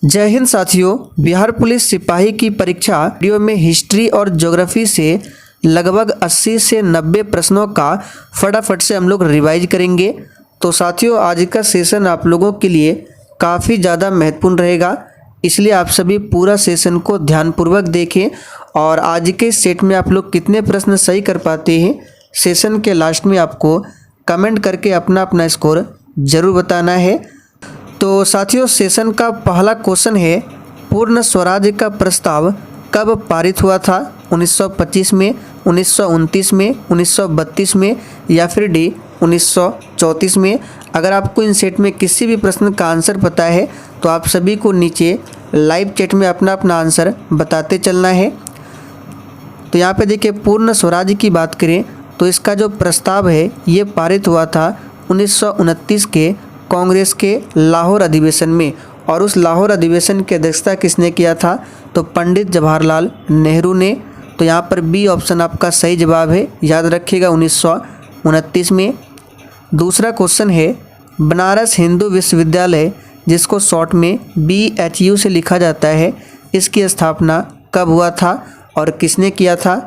जय हिंद साथियों। बिहार पुलिस सिपाही की परीक्षा वीडियो में हिस्ट्री और ज्योग्राफी से लगभग 80 से 90 प्रश्नों का फटाफट से हम लोग रिवाइज करेंगे। तो साथियों, आज का सेशन आप लोगों के लिए काफ़ी ज़्यादा महत्वपूर्ण रहेगा, इसलिए आप सभी पूरा सेशन को ध्यानपूर्वक देखें। और आज के सेट में आप लोग कितने प्रश्न सही कर पाते हैं, सेशन के लास्ट में आपको कमेंट करके अपना अपना स्कोर ज़रूर बताना है। तो साथियों, सेशन का पहला क्वेश्चन है, पूर्ण स्वराज्य का प्रस्ताव कब पारित हुआ था? 1925 में, 1929 में, 1932 में या फिर डी 1934 में। अगर आपको इन सेट में किसी भी प्रश्न का आंसर पता है तो आप सभी को नीचे लाइव चैट में अपना अपना आंसर बताते चलना है। तो यहाँ पे देखिए, पूर्ण स्वराज्य की बात करें तो इसका जो प्रस्ताव है ये पारित हुआ था 1929 के कांग्रेस के लाहौर अधिवेशन में। और उस लाहौर अधिवेशन की अध्यक्षता किसने किया था? तो पंडित जवाहरलाल नेहरू ने। तो यहाँ पर बी ऑप्शन आपका सही जवाब है, याद रखिएगा 1929 में। दूसरा क्वेश्चन है, बनारस हिंदू विश्वविद्यालय जिसको शॉर्ट में BHU से लिखा जाता है, इसकी स्थापना कब हुआ था और किसने किया था?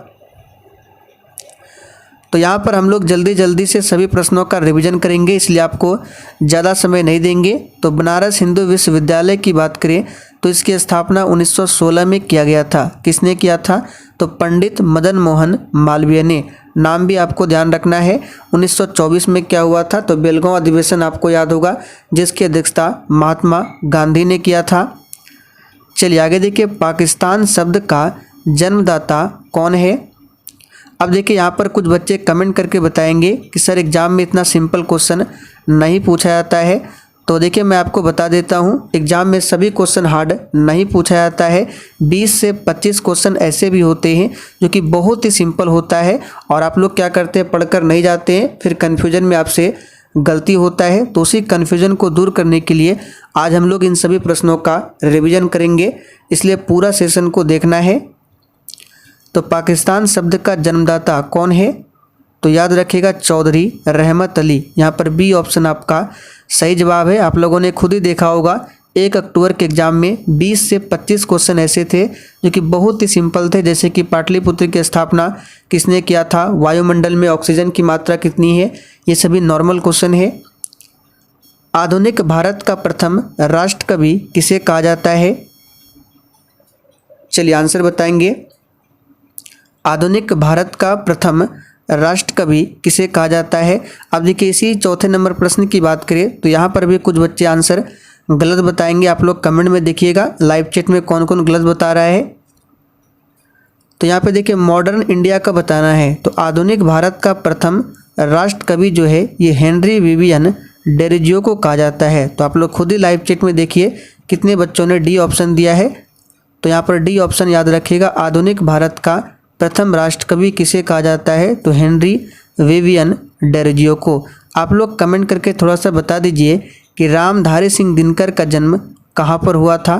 तो यहाँ पर हम लोग जल्दी जल्दी से सभी प्रश्नों का रिवीजन करेंगे, इसलिए आपको ज़्यादा समय नहीं देंगे। तो बनारस हिंदू विश्वविद्यालय की बात करें तो इसकी स्थापना 1916 में किया गया था। किसने किया था? तो पंडित मदन मोहन मालवीय ने। नाम भी आपको ध्यान रखना है। 1924 में क्या हुआ था? तो बेलगांव अधिवेशन आपको याद होगा, जिसकी अध्यक्षता महात्मा गांधी ने किया था। चलिए आगे देखिए, पाकिस्तान शब्द का जन्मदाता कौन है? अब देखिए, यहाँ पर कुछ बच्चे कमेंट करके बताएंगे कि सर एग्ज़ाम में इतना सिंपल क्वेश्चन नहीं पूछा जाता है। तो देखिए, मैं आपको बता देता हूँ, एग्ज़ाम में सभी क्वेश्चन हार्ड नहीं पूछा जाता है। 20 से 25 क्वेश्चन ऐसे भी होते हैं जो कि बहुत ही सिंपल होता है, और आप लोग क्या करते हैं, पढ़कर नहीं जाते हैं, फिर कन्फ्यूजन में आपसे गलती होता है। तो उसी कन्फ्यूजन को दूर करने के लिए आज हम लोग इन सभी प्रश्नों का रिविज़न करेंगे, इसलिए पूरा सेशन को देखना है। तो पाकिस्तान शब्द का जन्मदाता कौन है? तो याद रखिएगा चौधरी रहमत अली। यहाँ पर बी ऑप्शन आपका सही जवाब है। आप लोगों ने खुद ही देखा होगा, 1 अक्टूबर के एग्जाम में 20 से 25 क्वेश्चन ऐसे थे जो कि बहुत ही सिंपल थे, जैसे कि पाटलिपुत्र की स्थापना किसने किया था, वायुमंडल में ऑक्सीजन की मात्रा कितनी है, ये सभी नॉर्मल क्वेश्चन है। आधुनिक भारत का प्रथम राष्ट्र कवि किसे कहा जाता है? चलिए आंसर बताएंगे। आधुनिक भारत का प्रथम राष्ट्र कवि किसे कहा जाता है? अब देखिए, इसी चौथे नंबर प्रश्न की बात करें तो यहाँ पर भी कुछ बच्चे आंसर गलत बताएंगे। आप लोग कमेंट में देखिएगा लाइव चैट में कौन कौन गलत बता रहा है। तो यहाँ पे देखिए, मॉडर्न इंडिया का बताना है। तो आधुनिक भारत का प्रथम राष्ट्र कवि जो है ये हेनरी विवियन डेरिजियो को कहा जाता है। तो आप लोग खुद ही लाइव चैट में देखिए कितने बच्चों ने डी ऑप्शन दिया है। तो यहाँ पर डी ऑप्शन याद रखिएगा, आधुनिक भारत का प्रथम राष्ट्र कवि किसे कहा जाता है? तो हेनरी विवियन डेरिजियो को। आप लोग कमेंट करके थोड़ा सा बता दीजिए कि रामधारी सिंह दिनकर का जन्म कहाँ पर हुआ था।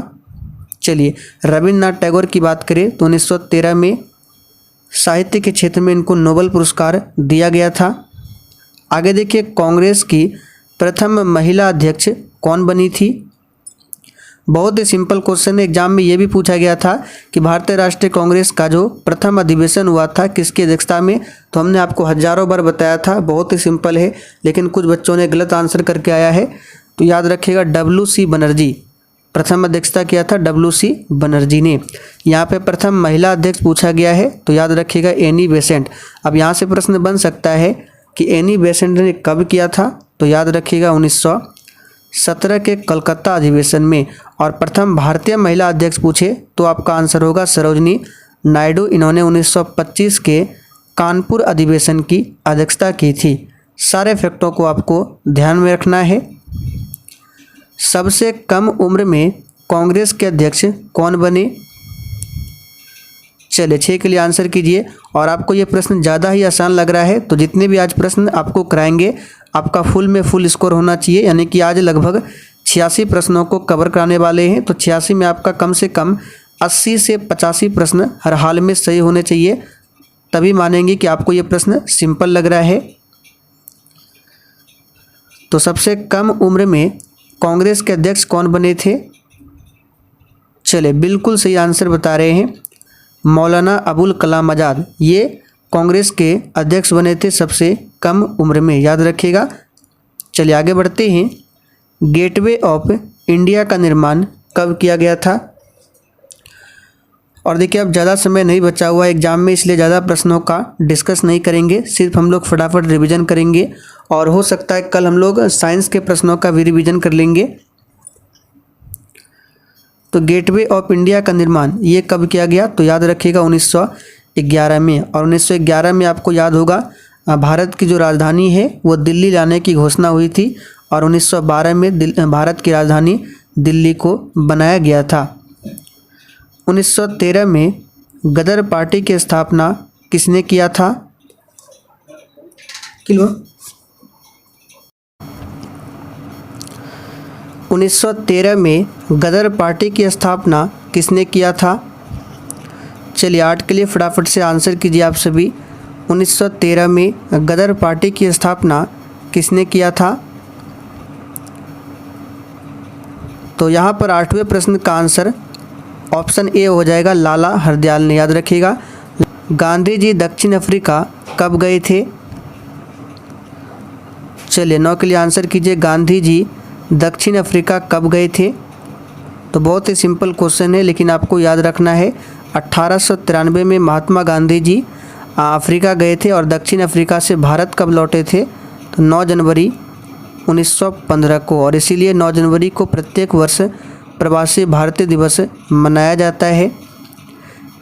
चलिए, रविन्द्रनाथ टैगोर की बात करें तो 1913 में साहित्य के क्षेत्र में इनको नोबेल पुरस्कार दिया गया था। आगे देखिए, कांग्रेस की प्रथम महिला अध्यक्ष कौन बनी थी? बहुत ही सिंपल क्वेश्चन है, एग्जाम में ये भी पूछा गया था कि भारतीय राष्ट्रीय कांग्रेस का जो प्रथम अधिवेशन हुआ था किसकी अध्यक्षता में? तो हमने आपको हजारों बार बताया था, बहुत ही सिंपल है, लेकिन कुछ बच्चों ने गलत आंसर करके आया है। तो याद रखिएगा WC बनर्जी, प्रथम अध्यक्षता किया था WC बनर्जी ने। यहाँ पे प्रथम महिला अध्यक्ष पूछा गया है, तो याद रखिएगा एनी बेसेंट। अब यहाँ से प्रश्न बन सकता है कि एनी बेसेंट ने कब किया था? तो याद रखिएगा 1917 के कलकत्ता अधिवेशन में। और प्रथम भारतीय महिला अध्यक्ष पूछे तो आपका आंसर होगा सरोजनी नायडू। इन्होंने 1925 के कानपुर अधिवेशन की अध्यक्षता की थी। सारे फैक्टों को आपको ध्यान में रखना है। सबसे कम उम्र में कांग्रेस के अध्यक्ष कौन बने? चलिए 6 के लिए आंसर कीजिए। और आपको ये प्रश्न ज़्यादा ही आसान लग रहा है तो जितने भी आज प्रश्न आपको कराएंगे आपका फुल में फुल स्कोर होना चाहिए, यानी कि आज लगभग 86 प्रश्नों को कवर कराने वाले हैं। तो 86 में आपका कम से कम 80 से 85 प्रश्न हर हाल में सही होने चाहिए, तभी मानेंगे कि आपको ये प्रश्न सिंपल लग रहा है। तो सबसे कम उम्र में कांग्रेस के अध्यक्ष कौन बने थे? चलिए बिल्कुल सही आंसर बता रहे हैं, मौलाना अबुल कलाम आज़ाद। ये कांग्रेस के अध्यक्ष बने थे सबसे कम उम्र में, याद रखिएगा। चलिए आगे बढ़ते हैं। गेटवे ऑफ इंडिया का निर्माण कब किया गया था? और देखिए अब ज़्यादा समय नहीं बचा हुआ एग्जाम में, इसलिए ज़्यादा प्रश्नों का डिस्कस नहीं करेंगे, सिर्फ हम लोग फटाफट रिवीजन करेंगे। और हो सकता है कल हम लोग साइंस के प्रश्नों का भी रिवीजन कर लेंगे। तो गेटवे ऑफ इंडिया का निर्माण ये कब किया गया? तो याद रखिएगा 1911 में। और 1911 में आपको याद होगा भारत की जो राजधानी है वो दिल्ली लाने की घोषणा हुई थी, और 1912 में भारत की राजधानी दिल्ली को बनाया गया था। 1913 में गदर पार्टी की स्थापना किसने किया था? किलो 1913 में गदर पार्टी की स्थापना किसने किया था? चलिए 8 के लिए फटाफट से आंसर कीजिए आप सभी। 1913 में गदर पार्टी की स्थापना किसने किया था? तो यहाँ पर 8वें प्रश्न का आंसर ऑप्शन ए हो जाएगा, लाला हरदयाल ने, याद रखिएगा। गांधी जी दक्षिण अफ्रीका कब गए थे? चलिए 9 के लिए आंसर कीजिए, गांधी जी दक्षिण अफ्रीका कब गए थे? तो बहुत ही सिंपल क्वेश्चन है, लेकिन आपको याद रखना है 1893 में महात्मा गांधी जी अफ्रीका गए थे, और दक्षिण अफ्रीका से भारत कब लौटे थे? तो 9 जनवरी 1915 को। और इसीलिए 9 जनवरी को प्रत्येक वर्ष प्रवासी भारतीय दिवस मनाया जाता है।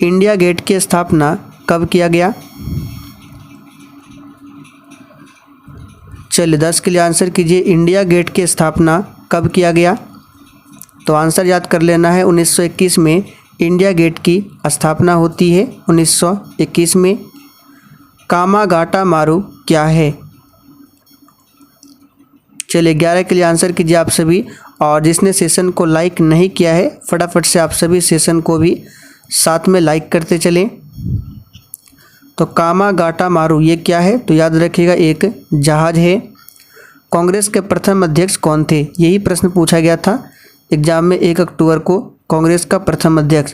इंडिया गेट की स्थापना कब किया गया? चलिए 10 के लिए आंसर कीजिए, इंडिया गेट की स्थापना कब किया गया? तो आंसर याद कर लेना है, 1921 में इंडिया गेट की स्थापना होती है, 1921 में। कामागाटा मारू क्या है? चलिए 11 के लिए आंसर कीजिए आप सभी। और जिसने सेशन को लाइक नहीं किया है फटाफट से आप सभी सेशन को भी साथ में लाइक करते चलें। तो कामागाटा मारू ये क्या है? तो याद रखिएगा एक जहाज है। कांग्रेस के प्रथम अध्यक्ष कौन थे? यही प्रश्न पूछा गया था एग्जाम में 1 अक्टूबर को, कांग्रेस का प्रथम अध्यक्ष।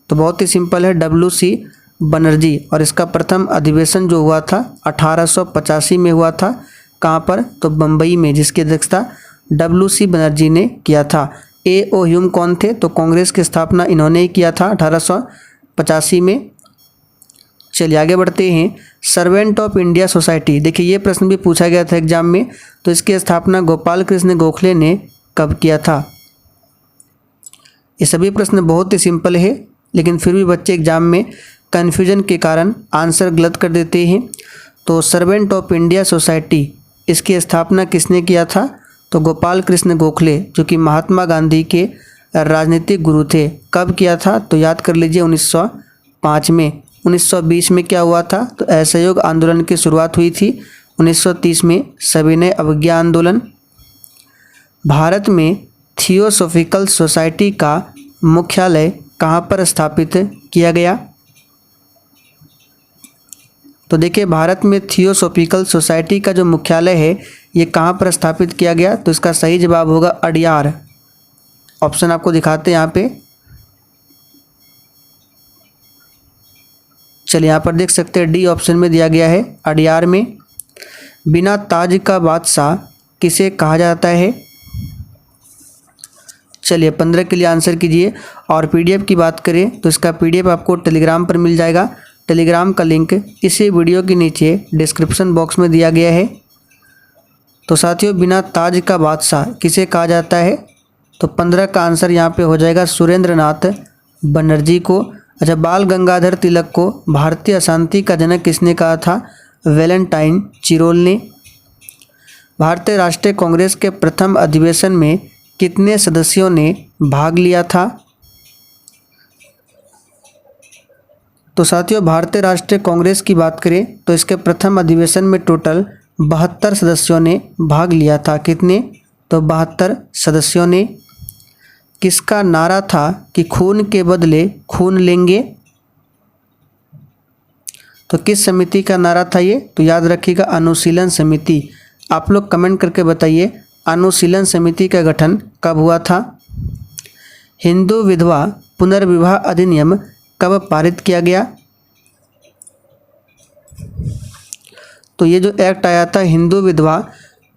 तो बहुत ही सिंपल है, WC बनर्जी। और इसका प्रथम अधिवेशन जो हुआ था 1885 में हुआ था। कहाँ पर? तो बम्बई में, जिसकी अध्यक्षता WC बनर्जी ने किया था। A.O. ह्यूम कौन थे? तो कांग्रेस की स्थापना इन्होंने ही किया था 1885 में। चलिए आगे बढ़ते हैं। सर्वेंट ऑफ इंडिया सोसाइटी, देखिए ये प्रश्न भी पूछा गया था एग्जाम में। तो इसकी स्थापना गोपाल कृष्ण गोखले ने कब किया था? ये सभी प्रश्न बहुत ही सिंपल है, लेकिन फिर भी बच्चे एग्जाम में कन्फ्यूजन के कारण आंसर गलत कर देते हैं। तो सर्वेंट ऑफ इंडिया सोसाइटी इसकी स्थापना किसने किया था? तो गोपाल कृष्ण गोखले, जो कि महात्मा गांधी के राजनीतिक गुरु थे। कब किया था? तो याद कर लीजिए 1905 में। 1920 में क्या हुआ था? तो असहयोग आंदोलन की शुरुआत हुई थी। 1930 में सविनय अवज्ञा आंदोलन। भारत में थियोसॉफिकल सोसाइटी का मुख्यालय कहाँ पर स्थापित किया गया? तो देखिए भारत में थियोसॉफिकल सोसाइटी का जो मुख्यालय है ये कहाँ पर स्थापित किया गया? तो इसका सही जवाब होगा अडियार। ऑप्शन आपको दिखाते हैं यहाँ पे। चलिए यहाँ पर देख सकते हैं डी ऑप्शन में दिया गया है, अडियार में। बिना ताज का बादशाह किसे कहा जाता है? चलिए 15 के लिए आंसर कीजिए। और PDF की बात करें तो इसका PDF आपको टेलीग्राम पर मिल जाएगा। टेलीग्राम का लिंक इसी वीडियो के नीचे डिस्क्रिप्शन बॉक्स में दिया गया है। तो साथियों बिना ताज का बादशाह किसे कहा जाता है? तो 15 का आंसर यहाँ पे हो जाएगा सुरेंद्र नाथ बनर्जी को। अच्छा, बाल गंगाधर तिलक को भारतीय अशांति का जनक किसने कहा था? वैलेंटाइन चिरोल ने। भारतीय राष्ट्रीय कांग्रेस के प्रथम अधिवेशन में कितने सदस्यों ने भाग लिया था? तो साथियों भारतीय राष्ट्रीय कांग्रेस की बात करें तो इसके प्रथम अधिवेशन में टोटल 72 सदस्यों ने भाग लिया था। कितने? तो 72 सदस्यों ने। किसका नारा था कि खून के बदले खून लेंगे? तो किस समिति का नारा था ये? तो याद रखिएगा अनुशीलन समिति। आप लोग कमेंट करके बताइए अनुशीलन समिति का गठन कब हुआ था? हिंदू विधवा पुनर्विवाह अधिनियम कब पारित किया गया? तो ये जो एक्ट आया था हिंदू विधवा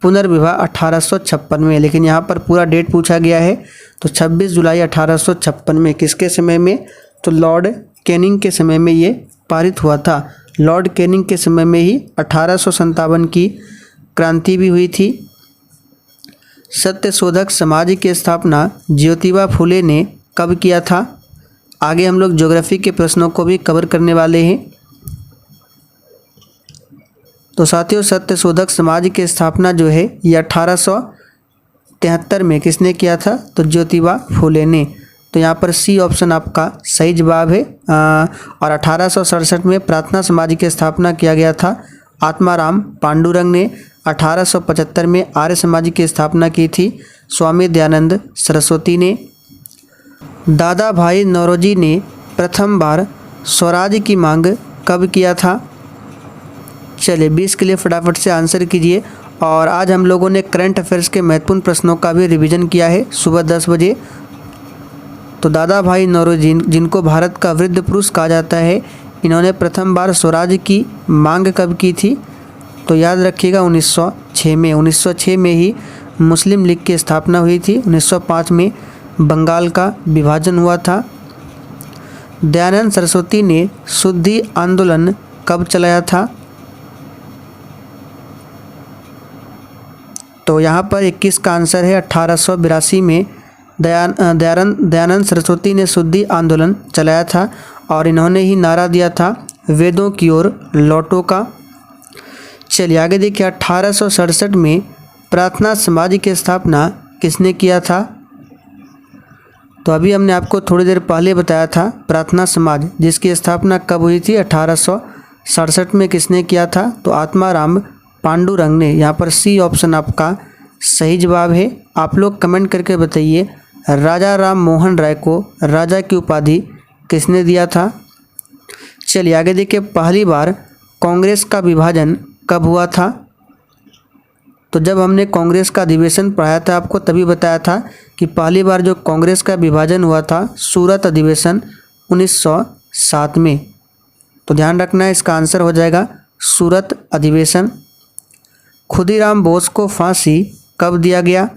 पुनर्विवाह 1856 में, लेकिन यहाँ पर पूरा डेट पूछा गया है। तो 26 जुलाई 1856 में। किसके समय में? तो लॉर्ड कैनिंग के समय में ये पारित हुआ था। लॉर्ड कैनिंग के समय में ही 1857 की क्रांति भी हुई थी। सत्यशोधक समाज की स्थापना ज्योतिबा फुले ने कब किया था? आगे हम लोग ज्योग्राफी के प्रश्नों को भी कवर करने वाले हैं। तो साथियों, सत्यशोधक समाज की स्थापना जो है ये 1873 में किसने किया था? तो ज्योतिबा फुले ने। तो यहाँ पर सी ऑप्शन आपका सही जवाब है। और 1867 में प्रार्थना समाज की स्थापना किया गया था आत्माराम पांडुरंग ने। 1875 में आर्य समाज की स्थापना की थी स्वामी दयानंद सरस्वती ने। दादा भाई नौरोजी ने प्रथम बार स्वराज की मांग कब किया था? चलिए 20 के लिए फटाफट से आंसर कीजिए। और आज हम लोगों ने करंट अफेयर्स के महत्वपूर्ण प्रश्नों का भी रिवीजन किया है सुबह 10 बजे। तो दादा भाई नौरोजी, जिनको भारत का वृद्ध पुरुष कहा जाता है, इन्होंने प्रथम बार स्वराज की मांग कब की थी? तो याद रखिएगा 1906 में। 1906 में ही मुस्लिम लीग की स्थापना हुई थी। 1905 में बंगाल का विभाजन हुआ था। दयानंद सरस्वती ने शुद्धि आंदोलन कब चलाया था? तो यहाँ पर 21 का आंसर है 1882 में दयानंद सरस्वती ने शुद्धि आंदोलन चलाया था और इन्होंने ही नारा दिया था वेदों की ओर लौटो का। चलिए आगे देखिए, 1867 में प्रार्थना समाज की स्थापना किसने किया था? तो अभी हमने आपको थोड़ी देर पहले बताया था प्रार्थना समाज जिसकी स्थापना कब हुई थी? 1867 में किसने किया था? तो आत्माराम पांडुरंग ने। यहाँ पर सी ऑप्शन आपका सही जवाब है। आप लोग कमेंट करके बताइए राजा राम मोहन राय को राजा की उपाधि किसने दिया था? चलिए आगे देखिए, पहली बार कांग्रेस का विभाजन कब हुआ था? तो जब हमने कांग्रेस का अधिवेशन पढ़ाया था आपको तभी बताया था कि पहली बार जो कांग्रेस का विभाजन हुआ था सूरत अधिवेशन 1907 में। तो ध्यान रखना है, इसका आंसर हो जाएगा सूरत अधिवेशन। खुदीराम बोस को फांसी कब दिया गया?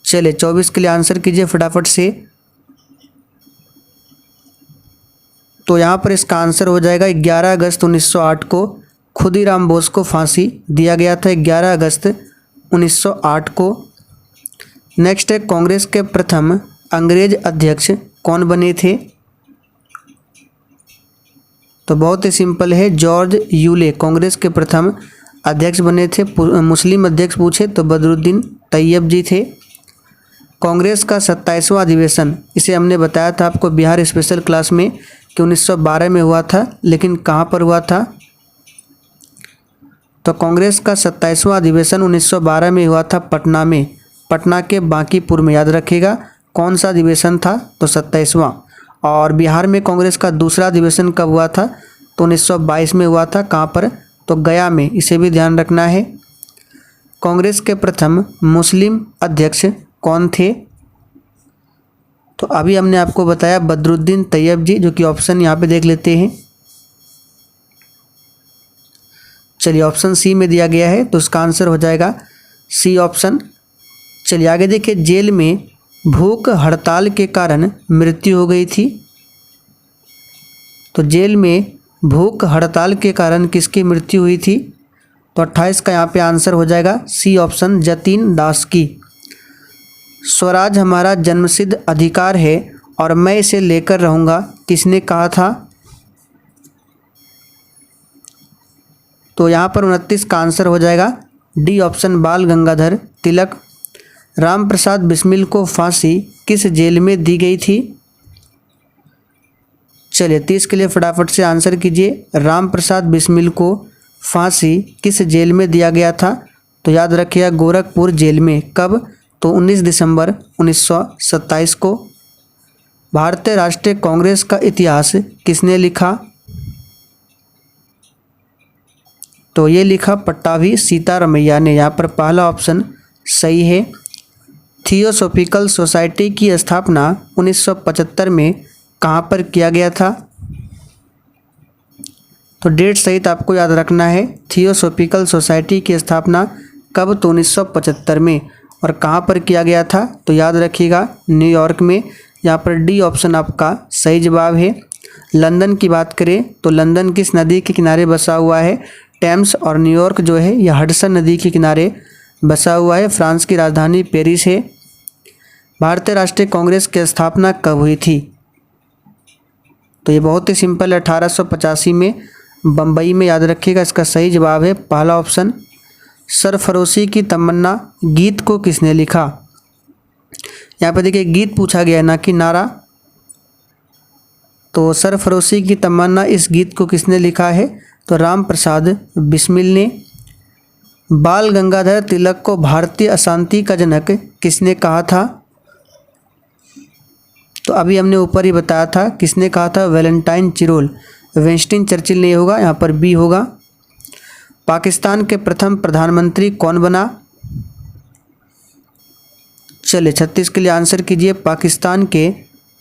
चलिए 24 के लिए आंसर कीजिए फटाफट से। तो यहाँ पर इसका आंसर हो जाएगा 11 अगस्त 1908 को खुदीराम बोस को फांसी दिया गया था। 11 अगस्त 1908 को। नेक्स्ट है, कांग्रेस के प्रथम अंग्रेज अध्यक्ष कौन बने थे? तो बहुत ही सिंपल है, जॉर्ज यूले कांग्रेस के प्रथम अध्यक्ष बने थे। मुस्लिम अध्यक्ष पूछे तो बदरुद्दीन तैयब जी थे। कांग्रेस का 27वां अधिवेशन, इसे हमने बताया था आपको बिहार स्पेशल क्लास में कि 1912 में हुआ था, लेकिन कहाँ पर हुआ था? तो कांग्रेस का 27वां अधिवेशन 1912 में हुआ था पटना में, पटना के बांकीपुर में। याद रखिएगा कौन सा अधिवेशन था? तो 27वां। और बिहार में कांग्रेस का दूसरा अधिवेशन कब हुआ था? तो 1922 में हुआ था। कहाँ पर? तो गया में। इसे भी ध्यान रखना है। कांग्रेस के प्रथम मुस्लिम अध्यक्ष कौन थे? तो अभी हमने आपको बताया बदरुद्दीन तैयब जी, जो कि ऑप्शन यहाँ पे देख लेते हैं। चलिए ऑप्शन सी में दिया गया है, तो इसका आंसर हो जाएगा सी ऑप्शन। चलिए आगे देखिए, जेल में भूख हड़ताल के कारण मृत्यु हो गई थी। तो जेल में भूख हड़ताल के कारण किसकी मृत्यु हुई थी? तो 28 का यहाँ पे आंसर हो जाएगा सी ऑप्शन, जतीन दास की। स्वराज हमारा जन्मसिद्ध अधिकार है और मैं इसे लेकर रहूँगा, किसने कहा था? तो यहाँ पर 29 का आंसर हो जाएगा डी ऑप्शन, बाल गंगाधर तिलक। राम प्रसाद बिस्मिल को फांसी किस जेल में दी गई थी? चलिए 30 के लिए फटाफट से आंसर कीजिए। राम प्रसाद बिस्मिल को फांसी किस जेल में दिया गया था? तो याद रखिएगा गोरखपुर जेल में। कब? तो 19 दिसंबर 1927 को। भारतीय राष्ट्रीय कांग्रेस का इतिहास किसने लिखा? तो ये लिखा पट्टाभी सीतारमैया ने। यहाँ पर पहला ऑप्शन सही है। थियोसॉफिकल सोसाइटी की स्थापना 1975 में कहाँ पर किया गया था? तो डेट सहित आपको याद रखना है। थियोसॉफिकल सोसाइटी की स्थापना कब? तो 1975 में। और कहाँ पर किया गया था? तो याद रखिएगा न्यूयॉर्क में। यहाँ पर डी ऑप्शन आपका सही जवाब है। लंदन की बात करें तो लंदन किस नदी के किनारे बसा हुआ है? टेम्स। और न्यूयॉर्क जो है यह हडसन नदी के किनारे बसा हुआ है। फ्रांस की राजधानी पेरिस है। भारतीय राष्ट्रीय कांग्रेस की स्थापना कब हुई थी? तो ये बहुत ही सिंपल है, 1885 में बम्बई में। याद रखिएगा इसका सही जवाब है पहला ऑप्शन। सरफरोशी की तमन्ना गीत को किसने लिखा? यहाँ पर देखिए गीत पूछा गया है ना कि नारा। तो सरफरोशी की तमन्ना इस गीत को किसने लिखा है? तो राम प्रसाद बिस्मिल ने। बाल गंगाधर तिलक को भारतीय अशांति का जनक किसने कहा था? तो अभी हमने ऊपर ही बताया था किसने कहा था, वैलेंटाइन चिरोल। विंस्टन चर्चिल नहीं होगा, यहाँ पर बी होगा। पाकिस्तान के प्रथम प्रधानमंत्री कौन बना? चलिए 36 के लिए आंसर कीजिए। पाकिस्तान के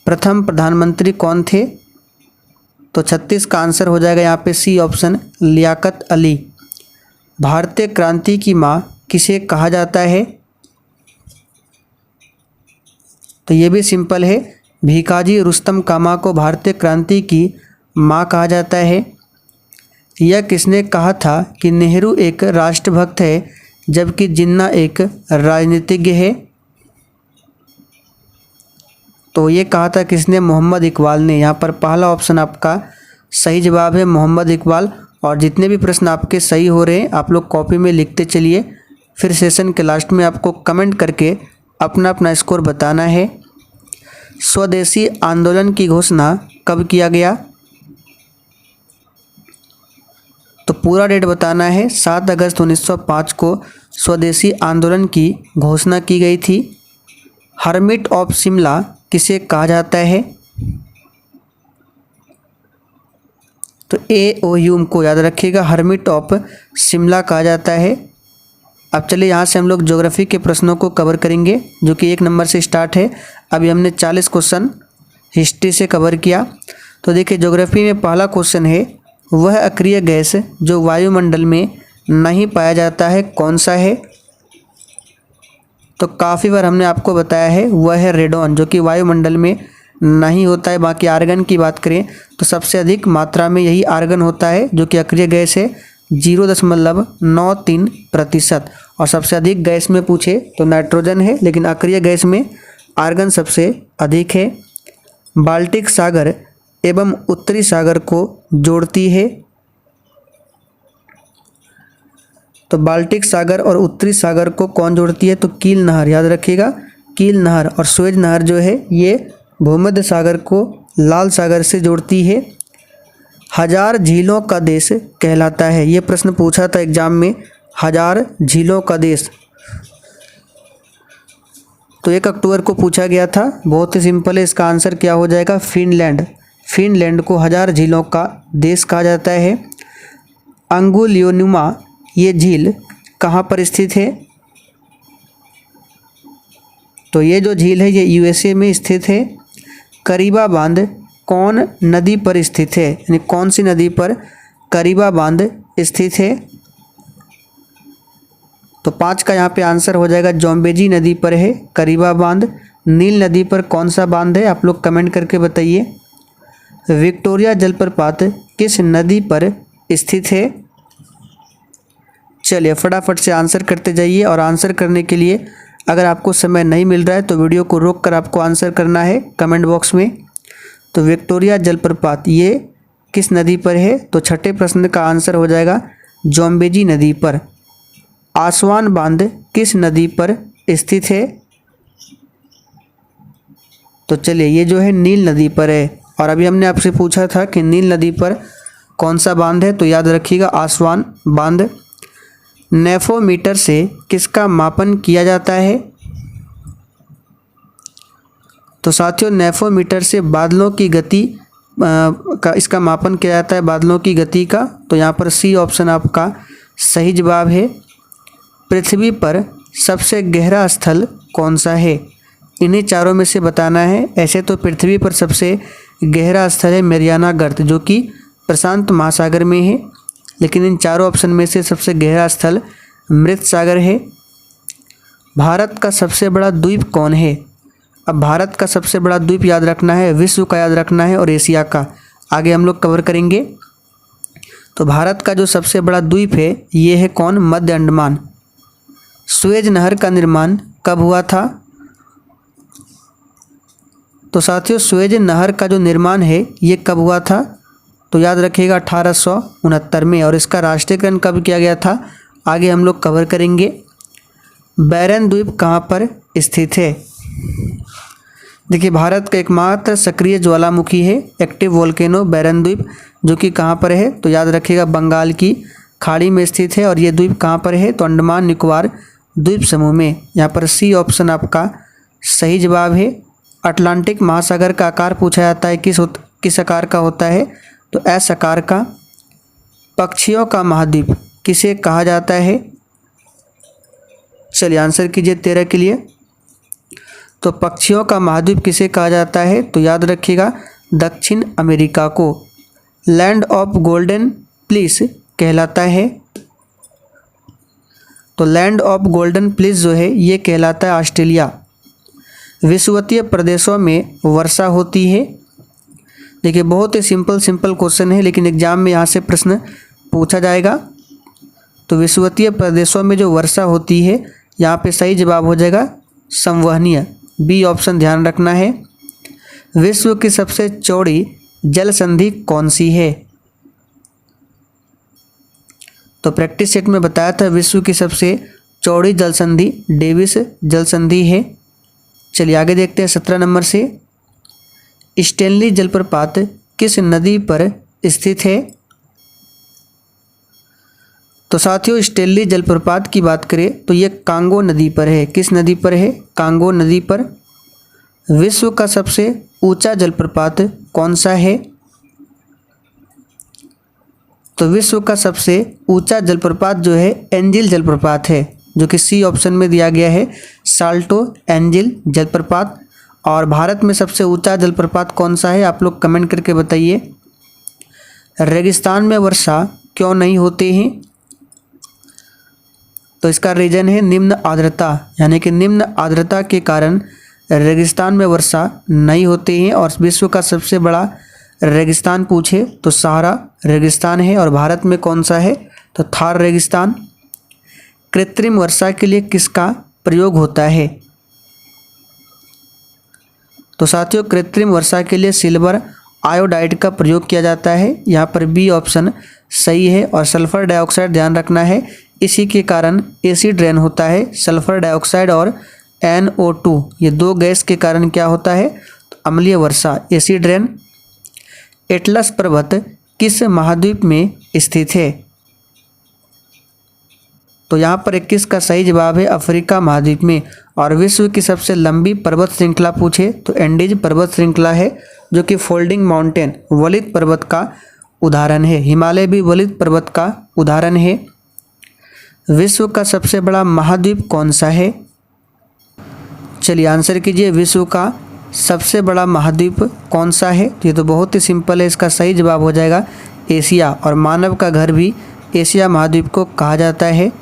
प्रथम प्रधानमंत्री कौन थे? तो 36 का आंसर हो जाएगा यहाँ पे सी ऑप्शन, लियाकत अली। भारतीय क्रांति की माँ किसे कहा जाता है? तो ये भी सिंपल है, भीकाजी रुस्तम कामा को भारतीय क्रांति की माँ कहा जाता है। यह किसने कहा था कि नेहरू एक राष्ट्रभक्त है जबकि जिन्ना एक राजनीतिज्ञ है? तो ये कहा था किसने? मोहम्मद इकबाल ने। यहाँ पर पहला ऑप्शन आपका सही जवाब है, मोहम्मद इकबाल। और जितने भी प्रश्न आपके सही हो रहे हैं आप लोग कॉपी में लिखते चलिए, फिर सेशन के लास्ट में आपको कमेंट करके अपना अपना स्कोर बताना है। स्वदेशी आंदोलन की घोषणा कब किया गया? तो पूरा डेट बताना है। 7 अगस्त 1905 को स्वदेशी आंदोलन की घोषणा की गई थी। हर्मिट ऑफ शिमला किसे कहा जाता है? तो AOU को याद रखिएगा, हर्मिट ऑफ शिमला कहा जाता है। अब चलिए यहाँ से हम लोग ज्योग्राफी के प्रश्नों को कवर करेंगे जो कि 1 नंबर से स्टार्ट है। अभी हमने 40 क्वेश्चन हिस्ट्री से कवर किया। तो देखिए ज्योग्राफी में पहला क्वेश्चन है, वह अक्रिय गैस जो वायुमंडल में नहीं पाया जाता है कौन सा है? तो काफ़ी बार हमने आपको बताया है वह है रेडॉन, जो कि वायुमंडल में नहीं होता है। बाकी आर्गन की बात करें तो सबसे अधिक मात्रा में यही आर्गन होता है जो कि अक्रिय गैस है, 0.93%। और सबसे अधिक गैस में पूछे तो नाइट्रोजन है, लेकिन अक्रिय गैस में आर्गन सबसे अधिक है। बाल्टिक सागर एवं उत्तरी सागर को जोड़ती है। तो बाल्टिक सागर और उत्तरी सागर को कौन जोड़ती है? तो कील नहर, याद रखिएगा कील नहर। और सुएज नहर जो है ये भूमध्य सागर को लाल सागर से जोड़ती है। 1000 झीलों का देश कहलाता है, ये प्रश्न पूछा था एग्जाम में, 1000 झीलों का देश। तो 1 अक्टूबर को पूछा गया था, बहुत ही सिंपल है, इसका आंसर क्या हो जाएगा? फिनलैंड। फिनलैंड को 1000 झीलों का देश कहा जाता है। अंगुलियोनुमा ये झील कहाँ पर स्थित है? तो ये जो झील है ये USA में स्थित है। करीबा बांध कौन नदी पर स्थित है, यानी कौन सी नदी पर करीबा बांध स्थित है? तो 5 का यहाँ पे आंसर हो जाएगा, जोम्बेजी नदी पर है करीबा बांध। नील नदी पर कौन सा बांध है, आप लोग कमेंट करके बताइए। विक्टोरिया जलप्रपात किस नदी पर स्थित है? चलिए फटाफट से आंसर करते जाइए। और आंसर करने के लिए अगर आपको समय नहीं मिल रहा है तो वीडियो को रोक कर आपको आंसर करना है कमेंट बॉक्स में। तो विक्टोरिया जलप्रपात ये किस नदी पर है? तो छठे प्रश्न का आंसर हो जाएगा जोम्बेजी नदी पर। आसवान बांध किस नदी पर स्थित है? तो चलिए ये जो है नील नदी पर है। और अभी हमने आपसे पूछा था कि नील नदी पर कौन सा बांध है, तो याद रखिएगा आसवान बांध। नेफोमीटर से किसका मापन किया जाता है? तो साथियों नेफोमीटर से बादलों की गति का इसका मापन किया जाता है, बादलों की गति का। तो यहाँ पर सी ऑप्शन आपका सही जवाब है। पृथ्वी पर सबसे गहरा स्थल कौन सा है? इन्हीं चारों में से बताना है। ऐसे तो पृथ्वी पर सबसे गहरा स्थल है मैरियाना गर्त, जो कि प्रशांत महासागर में है, लेकिन इन चारों ऑप्शन में से सबसे गहरा स्थल मृत सागर है। भारत का सबसे बड़ा द्वीप कौन है? अब भारत का सबसे बड़ा द्वीप याद रखना है, विश्व का याद रखना है और एशिया का आगे हम लोग कवर करेंगे। तो भारत का जो सबसे बड़ा द्वीप है ये है कौन? मध्य अंडमान। सुएज नहर का निर्माण कब हुआ था? तो साथियों सुएज नहर का जो निर्माण है ये कब हुआ था? तो याद रखिएगा 1869 में। और इसका राष्ट्रीयकरण कब किया गया था? आगे हम लोग कवर करेंगे। बैरन द्वीप कहाँ पर स्थित है? देखिए भारत का एकमात्र सक्रिय ज्वालामुखी है एक्टिव वोल्केनो बैरन द्वीप, जो कि कहाँ पर है? तो याद रखिएगा बंगाल की खाड़ी में स्थित है। और ये द्वीप कहाँ पर है? तो अंडमान निकोबार द्वीप समूह में। यहाँ पर सी ऑप्शन आपका सही जवाब है। अटलांटिक महासागर का आकार पूछा जाता है किस आकार का होता है? तो एस आकार का। पक्षियों का महाद्वीप किसे कहा जाता है? चलिए आंसर कीजिए 13 के लिए। तो पक्षियों का महाद्वीप किसे कहा जाता है? तो याद रखिएगा दक्षिण अमेरिका को। लैंड ऑफ गोल्डन प्लीस कहलाता है। तो लैंड ऑफ गोल्डन प्लीस जो है ये कहलाता है ऑस्ट्रेलिया। विषुवतीय प्रदेशों में वर्षा होती है। देखिए बहुत ही सिंपल क्वेश्चन है, लेकिन एग्जाम में यहाँ से प्रश्न पूछा जाएगा। तो विषुवतीय प्रदेशों में जो वर्षा होती है यहाँ पे सही जवाब हो जाएगा संवहनीय, बी ऑप्शन ध्यान रखना है। विश्व की सबसे चौड़ी जल संधि कौन सी है? तो प्रैक्टिस सेट में बताया था विश्व की सबसे चौड़ी जल संधि डेविस जल संधि है। चलिए आगे देखते हैं 17 नंबर से। स्टेनली जलप्रपात किस नदी पर स्थित है? तो साथियों स्टेनली जलप्रपात की बात करें तो ये कांगो नदी पर है। किस नदी पर है? कांगो नदी पर। विश्व का सबसे ऊंचा जलप्रपात कौन सा है? तो विश्व का सबसे ऊंचा जलप्रपात जो है एंजिल जलप्रपात है, जो कि सी ऑप्शन में दिया गया है साल्टो एंजिल जलप्रपात। और भारत में सबसे ऊंचा जलप्रपात कौन सा है? आप लोग कमेंट करके बताइए। रेगिस्तान में वर्षा क्यों नहीं होती है? तो इसका रीजन है निम्न आर्द्रता, यानी कि निम्न आर्द्रता के कारण रेगिस्तान में वर्षा नहीं होती है। और विश्व का सबसे बड़ा रेगिस्तान पूछे तो सहारा रेगिस्तान है। और भारत में कौन सा है? तो थार रेगिस्तान। कृत्रिम वर्षा के लिए किसका प्रयोग होता है? तो साथियों कृत्रिम वर्षा के लिए सिल्वर आयोडाइड का प्रयोग किया जाता है। यहाँ पर बी ऑप्शन सही है। और सल्फर डाइऑक्साइड ध्यान रखना है, इसी के कारण एसिड रेन होता है। सल्फर डाइऑक्साइड और NO2 ये दो गैस के कारण क्या होता है? तो अम्लीय वर्षा एसिड रेन। एटलस पर्वत किस महाद्वीप में स्थित है? तो यहाँ पर 21 का सही जवाब है अफ्रीका महाद्वीप में। और विश्व की सबसे लंबी पर्वत श्रृंखला पूछे तो एंडीज पर्वत श्रृंखला है, जो कि फोल्डिंग माउंटेन वलित पर्वत का उदाहरण है। हिमालय भी वलित पर्वत का उदाहरण है। विश्व का सबसे बड़ा महाद्वीप कौन सा है? चलिए आंसर कीजिए, विश्व का सबसे बड़ा महाद्वीप कौन सा है? तो ये तो बहुत ही सिंपल है, इसका सही जवाब हो जाएगा एशिया। और मानव का घर भी एशिया महाद्वीप को कहा जाता है।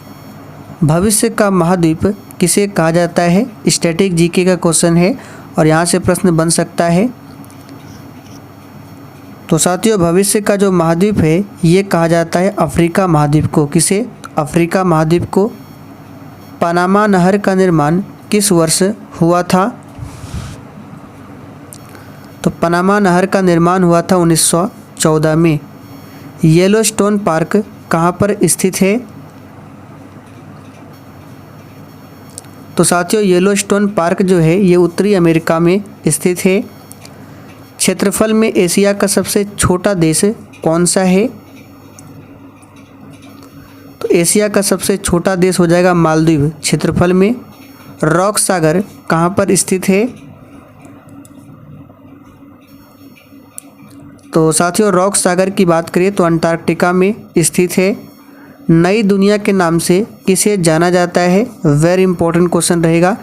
भविष्य का महाद्वीप किसे कहा जाता है? स्टैटिक जीके का क्वेश्चन है और यहाँ से प्रश्न बन सकता है। तो साथियों भविष्य का जो महाद्वीप है ये कहा जाता है अफ्रीका महाद्वीप को। किसे? अफ्रीका महाद्वीप को। पनामा नहर का निर्माण किस वर्ष हुआ था? तो पनामा नहर का निर्माण हुआ था 1914 में। येलोस्टोन पार्क कहाँ पर स्थित है? तो साथियों येलोस्टोन पार्क जो है ये उत्तरी अमेरिका में स्थित है। क्षेत्रफल में एशिया का सबसे छोटा देश कौन सा है? तो एशिया का सबसे छोटा देश हो जाएगा मालदीव क्षेत्रफल में। रॉक सागर कहाँ पर स्थित है? तो साथियों रॉक सागर की बात करें तो अंटार्कटिका में स्थित है। नई दुनिया के नाम से किसे जाना जाता है? वेरी इंपॉर्टेंट क्वेश्चन रहेगा,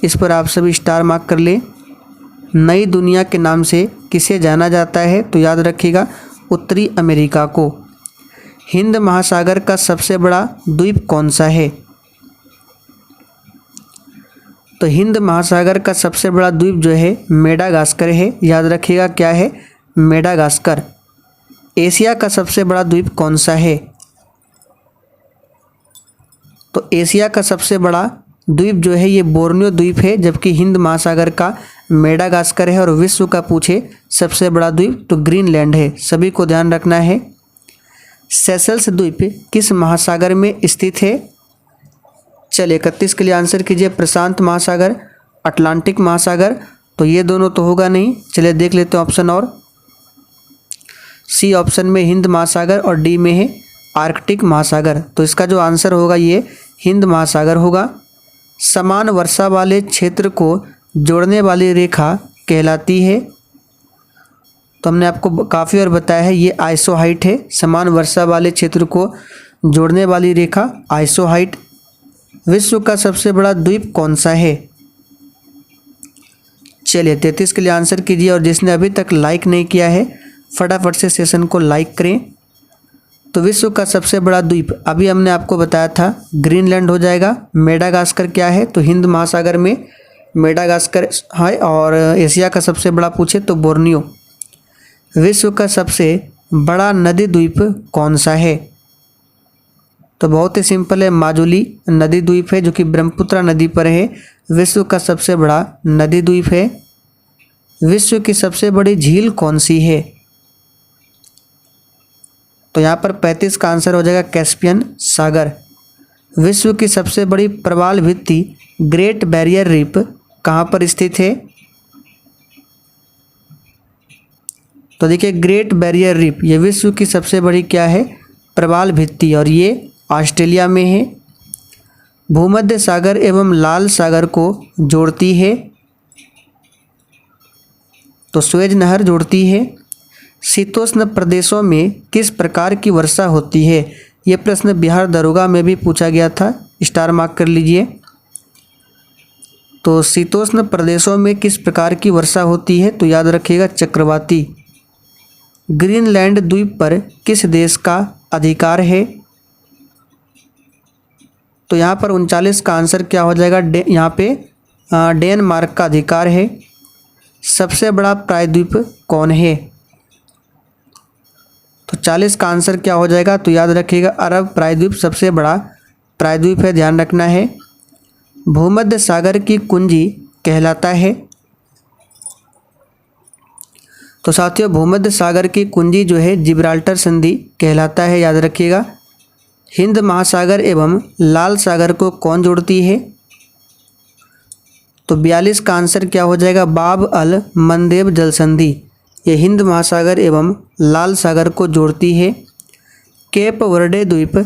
इस पर आप सभी स्टार मार्क कर लें। नई दुनिया के नाम से किसे जाना जाता है? तो याद रखिएगा उत्तरी अमेरिका को। हिंद महासागर का सबसे बड़ा द्वीप कौन सा है? तो हिंद महासागर का सबसे बड़ा द्वीप जो है मेडागास्कर है, याद रखिएगा क्या है? मेडागास्कर। एशिया का सबसे बड़ा द्वीप कौन सा है? तो एशिया का सबसे बड़ा द्वीप जो है ये बोर्नियो द्वीप है, जबकि हिंद महासागर का मेडागास्कर है। और विश्व का पूछे सबसे बड़ा द्वीप तो ग्रीनलैंड है, सभी को ध्यान रखना है। सेशल्स द्वीप किस महासागर में स्थित है? चलिए 31 के लिए आंसर कीजिए। प्रशांत महासागर, अटलांटिक महासागर, तो ये दोनों तो होगा नहीं। चलिए देख लेते हैं ऑप्शन, और सी ऑप्शन में हिंद महासागर और डी में है आर्कटिक महासागर। तो इसका जो आंसर होगा ये हिंद महासागर होगा। समान वर्षा वाले क्षेत्र को जोड़ने वाली रेखा कहलाती है? तो हमने आपको काफ़ी बार बताया है ये आइसोहाइट है। समान वर्षा वाले क्षेत्र को जोड़ने वाली रेखा आइसोहाइट। विश्व का सबसे बड़ा द्वीप कौन सा है? चलिए 33 के लिए आंसर कीजिए, और जिसने अभी तक लाइक नहीं किया है फटाफट से सेशन को लाइक करें। तो विश्व का सबसे बड़ा द्वीप अभी हमने आपको बताया था ग्रीनलैंड हो जाएगा। मेडागास्कर क्या है? तो हिंद महासागर में मेडागास्कर है। और एशिया का सबसे बड़ा पूछे तो बोर्नियो। विश्व का सबसे बड़ा नदी द्वीप कौन सा है? तो बहुत ही सिंपल है, माजुली नदी द्वीप है जो कि ब्रह्मपुत्र नदी पर है। विश्व का सबसे बड़ा नदी द्वीप है। विश्व की सबसे बड़ी झील कौन सी है? तो यहाँ पर 35 का आंसर हो जाएगा कैस्पियन सागर। विश्व की सबसे बड़ी प्रवाल भित्ति ग्रेट बैरियर रीफ कहाँ पर स्थित है? तो देखिए ग्रेट बैरियर रीफ ये विश्व की सबसे बड़ी क्या है? प्रवाल भित्ति, और ये ऑस्ट्रेलिया में है। भूमध्य सागर एवं लाल सागर को जोड़ती है? तो स्वेज नहर जोड़ती है। शीतोष्ण प्रदेशों में किस प्रकार की वर्षा होती है? ये प्रश्न बिहार दरोगा में भी पूछा गया था, स्टार मार्क कर लीजिए। तो शीतोष्ण प्रदेशों में किस प्रकार की वर्षा होती है? तो याद रखिएगा चक्रवाती। ग्रीनलैंड द्वीप पर किस देश का अधिकार है? तो यहाँ पर 39 का आंसर क्या हो जाएगा? यहाँ पे डेनमार्क का अधिकार है। सबसे बड़ा प्रायद्वीप कौन है? तो 40 का आंसर क्या हो जाएगा? तो याद रखिएगा अरब प्रायद्वीप सबसे बड़ा प्रायद्वीप है, ध्यान रखना है। भूमध्य सागर की कुंजी कहलाता है? तो साथियों भूमध्य सागर की कुंजी जो है जिब्राल्टर संधि कहलाता है, याद रखिएगा। हिंद महासागर एवं लाल सागर को कौन जोड़ती है? तो 42 का आंसर क्या हो जाएगा? बाब अल मंदेब जल संधि। ये हिंद महासागर एवं लाल सागर को जोड़ती है। केप वर्डे द्वीप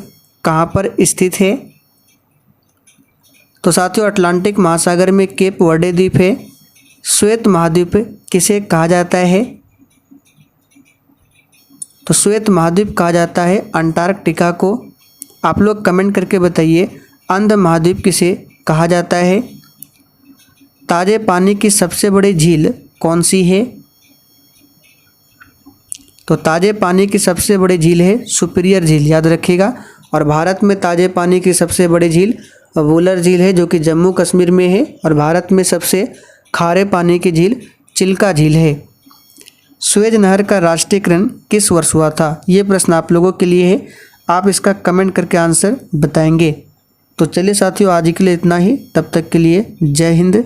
कहाँ पर स्थित है? तो साथियों अटलांटिक महासागर में केप वर्डे द्वीप है। श्वेत महाद्वीप किसे कहा जाता है? तो श्वेत महाद्वीप कहा जाता है अंटार्कटिका को। आप लोग कमेंट करके बताइए अंध महाद्वीप किसे कहा जाता है? ताजे पानी की सबसे बड़ी झील कौन सी है? तो ताजे पानी की सबसे बड़ी झील है सुपीरियर झील, याद रखिएगा। और भारत में ताजे पानी की सबसे बड़ी झील वुलर झील है जो कि जम्मू कश्मीर में है। और भारत में सबसे खारे पानी की झील चिल्का झील है। स्वेज नहर का राष्ट्रीयकरण किस वर्ष हुआ था? ये प्रश्न आप लोगों के लिए है, आप इसका कमेंट करके आंसर बताएंगे। तो चलिए साथियों आज के लिए इतना ही, तब तक के लिए जय हिंद।